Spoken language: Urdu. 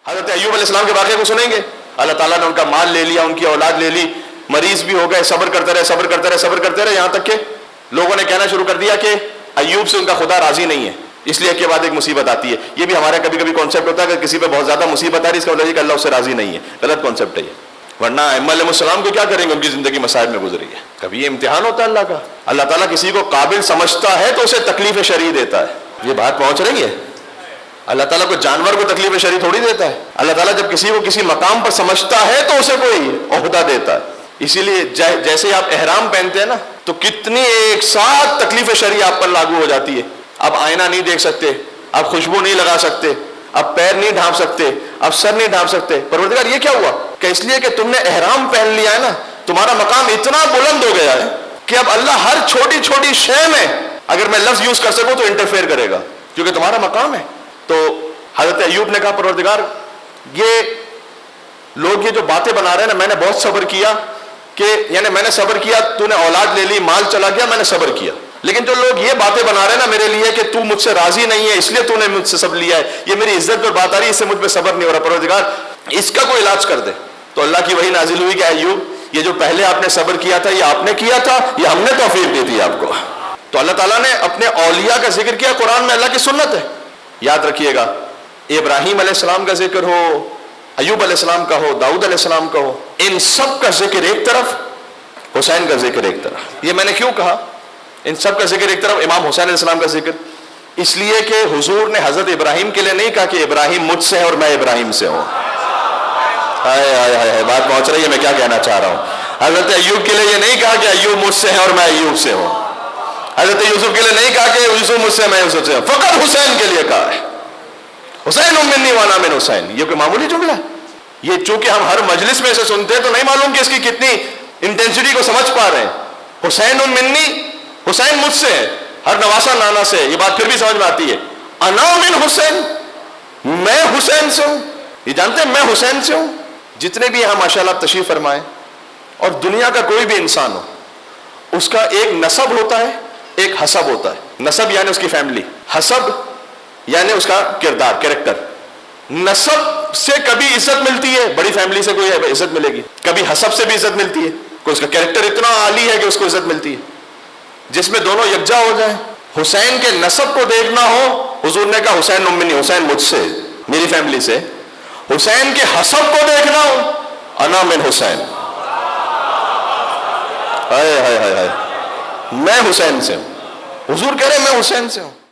حضرت ایوب علیہ السلام کے واقعے کو سنیں گے، اللہ تعالیٰ نے ان کا مال لے لیا، ان کی اولاد لے لی، مریض بھی ہو گئے، صبر کرتے رہے صبر کرتے رہے صبر کرتے رہے، یہاں تک کہ لوگوں نے کہنا شروع کر دیا کہ ایوب سے ان کا خدا راضی نہیں ہے، اس لیے کے بعد ایک مصیبت آتی ہے۔ یہ بھی ہمارا کبھی کبھی کانسیپٹ ہوتا ہے کہ کسی پہ بہت زیادہ مصیبت آ رہی ہے، اس کا مطلب ہے کہ اللہ اس سے راضی نہیں ہے، غلط کانسیپٹ ہے یہ۔ ورنہ ائمہ علیہ السلام کو کیا کریں گے، ان کی زندگی مصائب میں گزری ہے۔ کبھی یہ امتحان ہوتا ہے اللہ کا، اللہ تعالیٰ کسی کو قابل سمجھتا ہے تو اسے تکلیف شرعی دیتا ہے۔ یہ بات پہنچ رہی ہے؟ اللہ تعالیٰ کو جانور کو تکلیف شرعی تھوڑی دیتا ہے۔ اللہ تعالیٰ جب کسی کو کسی مقام پر سمجھتا ہے تو اسے کوئی عہدہ دیتا ہے۔ اسی لیے جیسے آپ احرام پہنتے ہیں نا، تو کتنی ایک ساتھ تکلیف شرعی آپ پر لاگو ہو جاتی ہے۔ آپ آئینہ نہیں دیکھ سکتے، آپ خوشبو نہیں لگا سکتے، آپ پیر نہیں ڈھانپ سکتے، آپ سر نہیں ڈھانپ سکتے۔ پروردگار یہ کیا ہوا کہ اس لیے کہ تم نے احرام پہن لیا ہے نا، تمہارا مقام اتنا بلند ہو گیا ہے کہ اب اللہ ہر چھوٹی چھوٹی شے میں اگر میں لفظ یوز کر سکوں تو انٹرفیئر کرے گا، کیونکہ تمہارا مقام ہے۔ تو حضرت ایوب نے کہا پروردگار یہ لوگ یہ جو باتیں بنا رہے ہیں نا، میں نے بہت صبر کیا کہ یعنی میں نے صبر کیا، تو نے اولاد لے لی، مال چلا گیا، میں نے صبر کیا، لیکن جو لوگ یہ باتیں بنا رہے ہیں نا میرے لیے کہ تو مجھ سے راضی نہیں ہے اس لیے تو نے مجھ سے سب لیا ہے، یہ میری عزت پر بات آ رہی ہے، اس سے مجھ پہ صبر نہیں ہو رہا، پروردگار اس کا کوئی علاج کر دے۔ تو اللہ کی وحی نازل ہوئی کہ ایوب یہ جو پہلے آپ نے صبر کیا تھا یہ آپ نے کیا تھا، یہ ہم نے توفیق دی تھی آپ کو۔ تو اللہ تعالیٰ نے اپنے اولیاء کا ذکر کیا، قرآن میں اللہ کی سنت ہے۔ یاد رکھیے گا، ابراہیم علیہ السلام کا ذکر ہو، ایوب علیہ السلام کا ہو، داؤد علیہ السلام کا ہو، ان سب کا ذکر ایک طرف، حسین کا ذکر ایک طرف۔ یہ میں نے کیوں کہا ان سب کا ذکر ایک طرف، امام حسین علیہ السلام کا ذکر؟ اس لیے کہ حضور نے حضرت ابراہیم کے لیے نہیں کہا کہ ابراہیم مجھ سے ہے اور میں ابراہیم سے ہوں۔ ہائے ہائے ہائے، بات پہنچ رہی ہے میں کیا کہنا چاہ رہا ہوں۔ حضرت ایوب کے لیے یہ نہیں کہا کہ ایوب مجھ سے ہے اور میں ایوب سے ہوں۔ حضرت یوسف کے لیے نہیں کہا کہ یوسف مجھ سے میں یوسف سے ہوں، فقط حسین کے لیے کہا ہے، حسین منی وانا من حسین۔ یہ کوئی معمولی جملہ ہے؟ یہ چونکہ ہم ہر مجلس میں اسے سنتے ہیں تو نہیں معلوم کہ اس کی کتنی انٹینسٹی کو سمجھ پا رہے ہیں۔ حسین منی، حسین مجھ سے ہے، ہر نواسا نانا سے، یہ بات پھر بھی سمجھ میں آتی ہے۔ انا من حسین، میں حسین سے ہوں، یہ جانتے ہیں میں حسین سے ہوں۔ جتنے بھی یہاں ماشاءاللہ تشریف فرمائے اور دنیا کا کوئی بھی انسان ہو، اس کا ایک نسب ہوتا ہے، ایک حسب ہوتا ہے۔ نسب یعنی اس کی فیملی، حسب یعنی اس کا کردار، کریکٹر۔ نسب سے کبھی عزت ملتی ہے، بڑی فیملی سے کوئی عزت ملے گی، کبھی حسب سے بھی عزت ملتی ہے، کوئی اس کا کریکٹر اتنا عالی ہے کہ اس کو عزت ملتی ہے، جس میں دونوں یکجا ہو جائیں۔ حسین کے نسب کو دیکھنا ہو، حضور نے کہا حسین منی، حسین مجھ سے، میری فیملی سے۔ حسین کے حسب کو دیکھنا ہو، انا من حسین، ہائے ہائے ہائے ہائے، میں حسین سے ہوں۔ حضور کہہ رہے ہیں میں حسین سے ہوں۔